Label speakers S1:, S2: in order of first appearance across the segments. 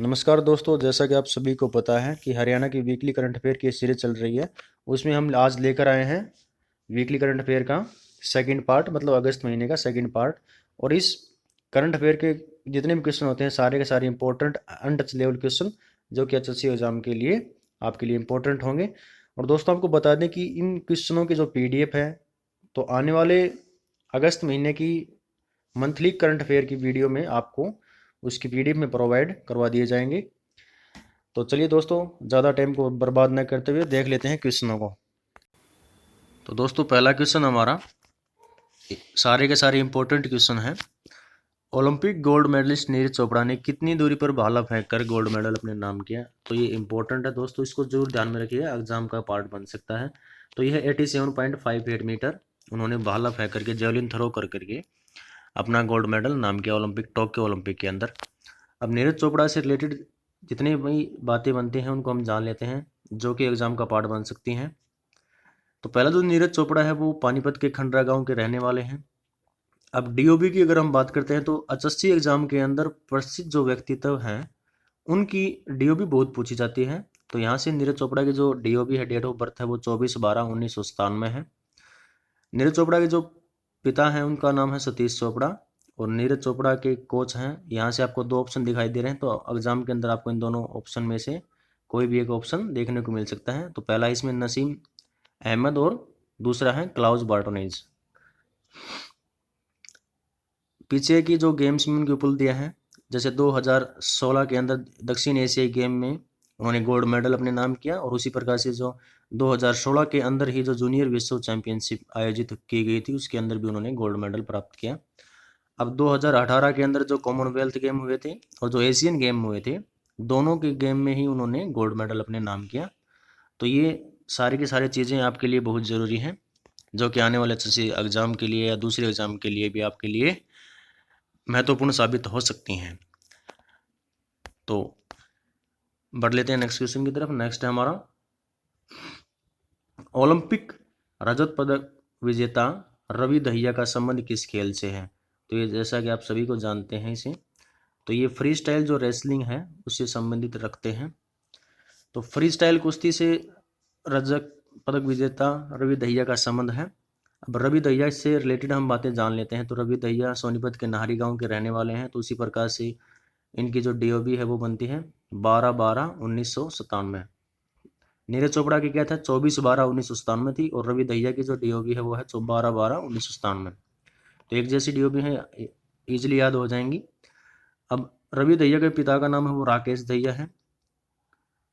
S1: नमस्कार दोस्तों, जैसा कि आप सभी को पता है कि हरियाणा की वीकली करंट अफेयर की सीरीज चल रही है। उसमें हम आज लेकर आए हैं वीकली करंट अफेयर का सेकंड पार्ट, मतलब अगस्त महीने का सेकंड पार्ट। और इस करंट अफेयर के जितने भी क्वेश्चन होते हैं सारे के सारे इंपॉर्टेंट अनटच लेवल क्वेश्चन, जो कि एचएससी एग्जाम के लिए आपके लिए इंपॉर्टेंट होंगे। और दोस्तों, आपको बता दें कि इन क्वेश्चनों की जो पीडीएफ है, तो आने वाले अगस्त महीने की मंथली करंट अफेयर की वीडियो में आपको उसकी पीडीएफ में प्रोवाइड करवा दिए जाएंगे। तो चलिए दोस्तों, ज़्यादा टाइम को बर्बाद न करते हुए देख लेते हैं क्वेश्चनों को। तो दोस्तों, पहला क्वेश्चन हमारा सारे के सारे इंपॉर्टेंट क्वेश्चन है। Olympic gold medallist Neeraj Chopra ने कितनी दूरी पर भाला फेंक कर गोल्ड मेडल अपने नाम किया? तो ये इंपॉर्टेंट है दोस्तों, इसको जरूर ध्यान में रखिए, एग्जाम का पार्ट बन सकता है। तो यह 87.58 मीटर उन्होंने भाला फेंक करके, जेवलिन थ्रो कर करके अपना गोल्ड मेडल नाम किया ओलंपिक, टोक्यो ओलंपिक के अंदर। अब नीरज चोपड़ा से रिलेटेड जितनी भी बातें बनती हैं उनको हम जान लेते हैं, जो कि एग्जाम का पार्ट बन सकती हैं। तो पहला जो नीरज चोपड़ा है वो पानीपत के खंडरा गांव के रहने वाले हैं। अब डीओबी की अगर हम बात करते हैं तो एचएससी एग्जाम के अंदर प्रसिद्ध जो व्यक्तित्व हैं उनकी डीओबी बहुत पूछी जाती है। तो यहाँ से नीरज चोपड़ा की जो डीओबी है, डेट ऑफ बर्थ है, वो 24/12/1997 है। नीरज चोपड़ा के जो पिता हैं उनका नाम है सतीश चोपड़ा, और नीरज चोपड़ा के कोच हैं। यहाँ से आपको दो ऑप्शन दिखाई दे रहे हैं, तो एग्जाम के अंदर आपको इन दोनों ऑप्शन में से कोई भी एक ऑप्शन देखने को मिल सकता है। तो पहला इसमें नसीम अहमद और दूसरा है क्लाउस बार्टोनेज। पीछे की जो गेम्स में उनकी उपलब्धियां हैं, जैसे 2016 के अंदर दक्षिण एशियाई गेम में उन्होंने गोल्ड मेडल अपने नाम किया, और उसी प्रकार से जो 2016 के अंदर ही जो जूनियर विश्व चैंपियनशिप आयोजित की गई थी उसके अंदर भी उन्होंने गोल्ड मेडल प्राप्त किया। अब 2018 के अंदर जो कॉमनवेल्थ गेम हुए थे और जो एशियन गेम हुए थे, दोनों के गेम में ही उन्होंने गोल्ड मेडल अपने नाम किया। तो ये सारी की सारी चीज़ें आपके लिए बहुत ज़रूरी हैं, जो कि आने वाले किसी एग्ज़ाम के लिए या दूसरे एग्ज़ाम के लिए भी आपके लिए महत्वपूर्ण साबित हो सकती हैं। तो बढ़ लेते हैं नेक्स्ट क्वेश्चन की तरफ। नेक्स्ट है हमारा, ओलंपिक रजत पदक विजेता रवि दहिया का संबंध किस खेल से है? तो ये जैसा कि आप सभी को जानते हैं इसे, तो ये फ्री स्टाइल जो रेसलिंग है उससे संबंधित रखते हैं। तो फ्री स्टाइल कुश्ती से रजत पदक विजेता रवि दहिया का संबंध है। अब रवि दहिया से रिलेटेड हम बातें जान लेते हैं। तो रवि दहिया सोनीपत के नाहरी गांव के रहने वाले हैं। तो उसी प्रकार से इनकी जो डीओबी है वो बनती है 12/12/1997। नीरज चोपड़ा की क्या था, 24/12/1997 थी, और रवि दहिया की जो डीओबी है वो है 12/12/1997। तो एक जैसी डीओबी है, इजिली याद हो जाएंगी। अब रवि दहिया के पिता का नाम है वो राकेश दहिया है।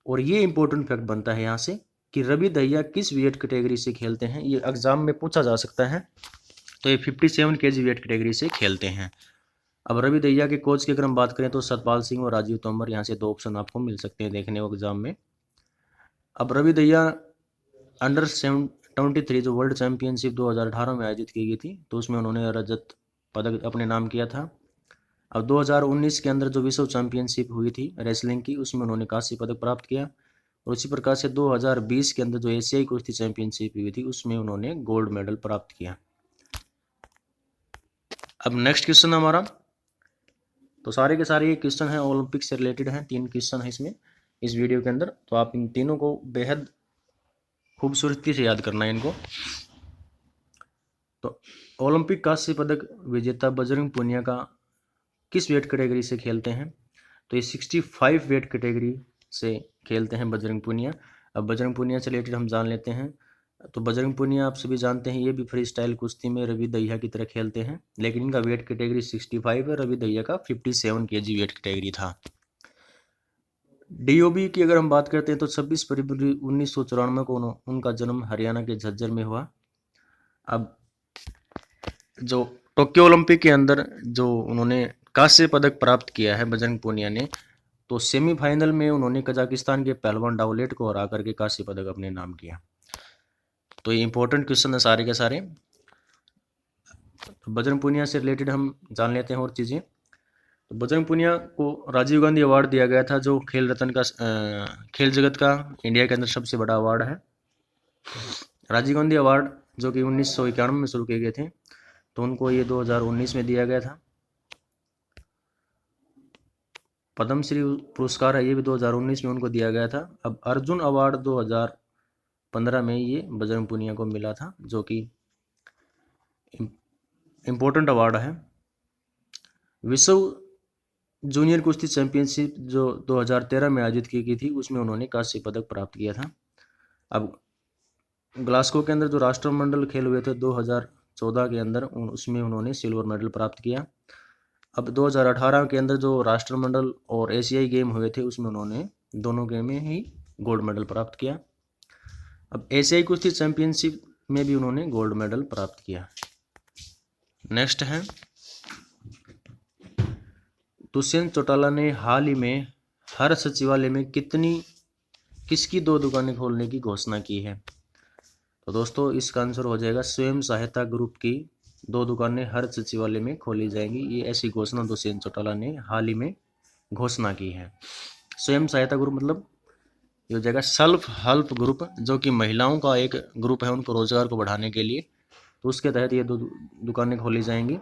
S1: और ये इंपॉर्टेंट फैक्ट बनता है यहाँ से कि रवि दहिया किस वेट कैटेगरी से खेलते हैं, ये एग्जाम में पूछा जा सकता है। तो ये 57 केजी वेट कैटेगरी से खेलते हैं। अब रवि दहिया के कोच की अगर हम बात करें तो सतपाल सिंह और राजीव तोमर, यहाँ से दो ऑप्शन आपको मिल सकते हैं देखने को एग्जाम में। अब रवि दहिया अंडर 73 जो वर्ल्ड चैंपियनशिप 2018 में आयोजित की गई थी, तो उसमें उन्होंने रजत पदक अपने नाम किया था। अब 2019 के अंदर जो विश्व चैंपियनशिप हुई थी रेसलिंग की, उसमें उन्होंने कांस्य पदक प्राप्त किया। और उसी प्रकार से 2020 के अंदर जो एशियाई कुश्ती चैंपियनशिप हुई थी उसमें उन्होंने गोल्ड मेडल प्राप्त किया। अब नेक्स्ट क्वेश्चन हमारा, तो सारे के सारे ये क्वेश्चन हैं ओलंपिक से रिलेटेड हैं। 3 क्वेश्चन है इसमें इस वीडियो के अंदर, तो आप इन तीनों को बेहद खूबसूरती से याद करना है इनको। तो ओलंपिक कांस्य पदक विजेता बजरंग पुनिया का किस वेट कैटेगरी से खेलते हैं? तो ये 65 वेट कैटेगरी से खेलते हैं बजरंग पुनिया। अब बजरंग पुनिया से रिलेटेड हम जान लेते हैं। तो बजरंग पुनिया आप सभी जानते हैं, ये भी फ्री स्टाइल कुश्ती में रवि दहिया की तरह खेलते हैं, लेकिन इनका वेट कैटेगरी 65 है, रवि दहिया का 57 केजी वेट कैटेगरी था। डीओबी की अगर हम बात करते हैं तो 26 फरवरी 1994 को उनका जन्म हरियाणा के झज्जर में हुआ। अब जो टोक्यो ओलंपिक के अंदर जो उन्होंने कांस्य पदक प्राप्त किया है बजरंग पुनिया ने, तो सेमीफाइनल में उन्होंने कजाकिस्तान के पहलवान डावलेट को हरा करके कांस्य पदक अपने नाम किया। तो ये इंपॉर्टेंट क्वेश्चन है सारे के सारे। तो बजरंग पुनिया से रिलेटेड हम जान लेते हैं और चीज़ें। तो बजरंग पुनिया को राजीव गांधी अवार्ड दिया गया था, जो खेल रत्न का खेल जगत का इंडिया के अंदर सबसे बड़ा अवार्ड है। राजीव गांधी अवार्ड जो कि 1991 में शुरू किए गए थे, तो उनको ये 2019 में दिया गया था। पद्मश्री पुरस्कार है, ये भी 2019 में उनको दिया गया था। अब अर्जुन अवार्ड 2015 में ये बजरंग पुनिया को मिला था, जो कि इम्पोर्टेंट अवार्ड है। विश्व जूनियर कुश्ती चैंपियनशिप जो 2013 में आयोजित की गई थी, उसमें उन्होंने कांस्य पदक प्राप्त किया था। अब ग्लासगो के अंदर जो राष्ट्रमंडल खेल हुए थे 2014 के अंदर, उसमें उन्होंने सिल्वर मेडल प्राप्त किया। अब 2018 के अंदर जो राष्ट्रमंडल और एशियाई गेम हुए थे, उसमें उन्होंने दोनों गेम में ही गोल्ड मेडल प्राप्त किया। अब एशियाई कुश्ती चैंपियनशिप में भी उन्होंने गोल्ड मेडल प्राप्त किया। नेक्स्ट है, दुष्यंत चौटाला ने हाल ही में हर सचिवालय में किसकी 2 दुकानें खोलने की घोषणा की है? तो दोस्तों इसका आंसर हो जाएगा स्वयं सहायता ग्रुप की 2 दुकानें हर सचिवालय में खोली जाएंगी। ये ऐसी घोषणा दुष्यंत चौटाला ने हाल ही में घोषणा की है। स्वयं सहायता ग्रुप मतलब ये हो जाएगा सेल्फ हेल्प ग्रुप, जो कि महिलाओं का एक ग्रुप है, उनको रोजगार को बढ़ाने के लिए। तो उसके तहत ये 2 दुकानें खोली जाएंगी।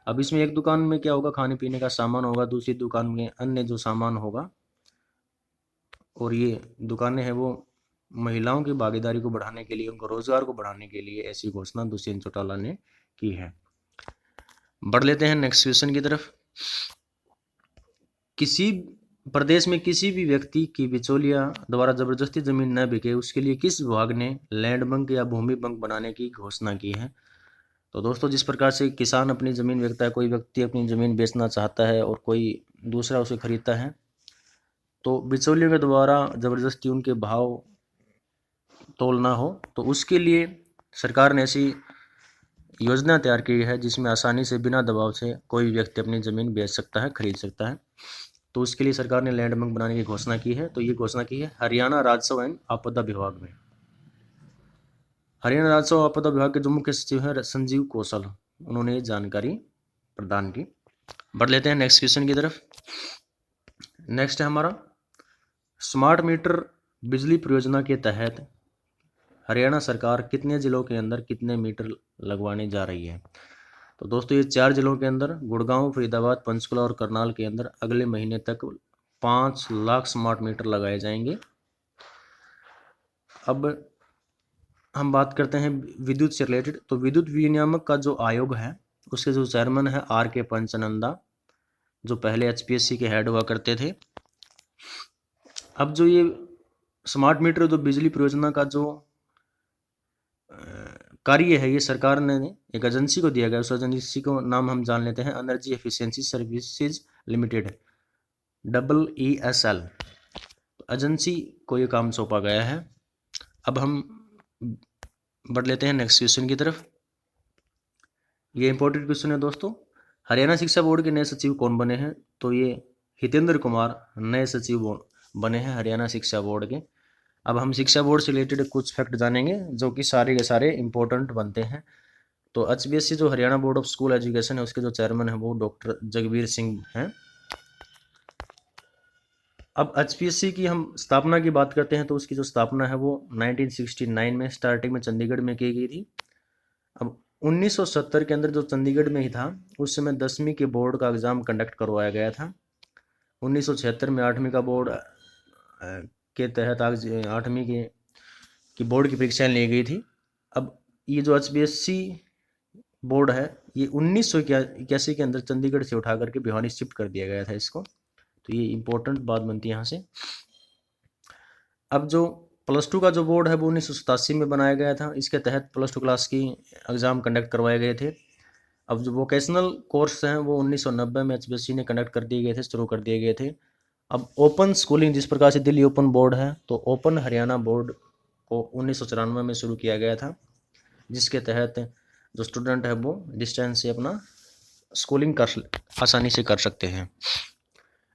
S1: अब इसमें एक दुकान में क्या होगा, खाने पीने का सामान होगा, दूसरी दुकान में अन्य जो सामान होगा। और ये दुकानें हैं वो महिलाओं की भागीदारी को बढ़ाने के लिए, उनको रोजगार को बढ़ाने के लिए ऐसी घोषणा दुष्यंत चौटाला ने की है। बढ़ लेते हैं नेक्स्ट क्वेश्चन की तरफ। किसी प्रदेश में किसी भी व्यक्ति की बिचौलिया द्वारा जबरदस्ती जमीन न बिके, उसके लिए किस विभाग ने लैंड बैंक या भूमि बैंक बनाने की घोषणा की है? तो दोस्तों जिस प्रकार से किसान अपनी ज़मीन बेचता है, कोई व्यक्ति अपनी ज़मीन बेचना चाहता है और कोई दूसरा उसे खरीदता है, तो बिचौलियों के द्वारा ज़बरदस्ती उनके भाव तोलना हो, तो उसके लिए सरकार ने ऐसी योजना तैयार की है जिसमें आसानी से बिना दबाव से कोई व्यक्ति अपनी ज़मीन बेच सकता है, खरीद सकता है। तो उसके लिए सरकार ने लैंड बैंक बनाने की घोषणा की है। तो ये घोषणा की है हरियाणा राजस्व एवं आपदा विभाग में। हरियाणा राजस्व आपदा विभाग के जो मुख्य सचिव हैं संजीव कौशल, उन्होंने ये जानकारी प्रदान की। बढ़ लेते हैं नेक्स्ट क्वेश्चन की तरफ। नेक्स्ट है हमारा, स्मार्ट मीटर बिजली परियोजना के तहत हरियाणा सरकार कितने जिलों के अंदर कितने मीटर लगवाने जा रही है? तो दोस्तों ये 4 जिलों के अंदर गुड़गांव, फरीदाबाद, पंचकुला और करनाल के अंदर अगले महीने तक 5 लाख स्मार्ट मीटर लगाए जाएंगे। अब हम बात करते हैं विद्युत से रिलेटेड। तो विद्युत विनियामक का जो आयोग है, उसके जो चेयरमैन है R.K. पंचनंदा, जो पहले HPSC के हेड हुआ करते थे। अब जो ये स्मार्ट मीटर जो बिजली परियोजना का जो कार्य है, ये सरकार ने एक एजेंसी को दिया गया। उस एजेंसी को नाम हम जान लेते हैं energy efficiency services limited, EESL। Agency को ये काम सौंपा गया है। अब हम बढ़ लेते हैं नेक्स्ट क्वेश्चन की तरफ। ये इंपॉर्टेंट क्वेश्चन है दोस्तों। हरियाणा शिक्षा बोर्ड के नए सचिव कौन बने हैं? तो ये हितेंद्र कुमार नए सचिव बने हैं हरियाणा शिक्षा बोर्ड के। अब हम शिक्षा बोर्ड से रिलेटेड कुछ फैक्ट जानेंगे जो कि सारे के सारे इंपॉर्टेंट बनते हैं। तो HBSC जो Haryana board of school education है, उसके जो चेयरमैन है वो डॉक्टर जगबीर सिंह हैं। अब HPSC की हम स्थापना की बात करते हैं, तो उसकी जो स्थापना है वो 1969 में स्टार्टिंग में चंडीगढ़ में की गई थी। अब 1970 के अंदर जो चंडीगढ़ में ही था, उस समय 10वीं के बोर्ड का एग्ज़ाम कंडक्ट करवाया गया था। 1976 में 8वीं का बोर्ड के तहत 8वीं की बोर्ड की परीक्षाएं ली गई थी। अब ये जो HBSC बोर्ड है, ये 1981 के अंदर चंडीगढ़ से उठा करके भिवानी शिफ्ट कर दिया गया था इसको। तो ये इंपॉर्टेंट बात बनती है यहाँ से। अब जो +2 का जो बोर्ड है वो 1987 में बनाया गया था। इसके तहत +2 क्लास की एग्ज़ाम कंडक्ट करवाए गए थे। अब जो वोकेशनल कोर्स हैं वो 1990 में HBSC ने कंडक्ट कर दिए गए थे, शुरू कर दिए गए थे। अब ओपन स्कूलिंग जिस प्रकार से दिल्ली ओपन बोर्ड है, तो ओपन हरियाणा बोर्ड को 1994 में शुरू किया गया था, जिसके तहत जो स्टूडेंट है वो डिस्टेंस से अपना स्कूलिंग आसानी से कर सकते हैं।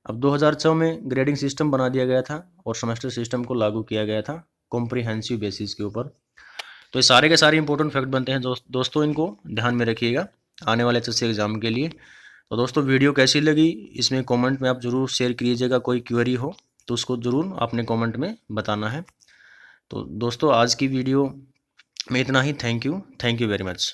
S1: अब 2006 में ग्रेडिंग सिस्टम बना दिया गया था और सेमेस्टर सिस्टम को लागू किया गया था कॉम्प्रिहेंसिव बेसिस के ऊपर। तो ये सारे के सारे इंपॉर्टेंट फैक्ट बनते हैं दोस्तों, इनको ध्यान में रखिएगा आने वाले HSC एग्ज़ाम के लिए। तो दोस्तों वीडियो कैसी लगी इसमें कमेंट में आप ज़रूर शेयर कीजिएगा। कोई क्वेरी हो तो उसको ज़रूर आपने कमेंट में बताना है। तो दोस्तों आज की वीडियो में इतना ही। Thank you very much.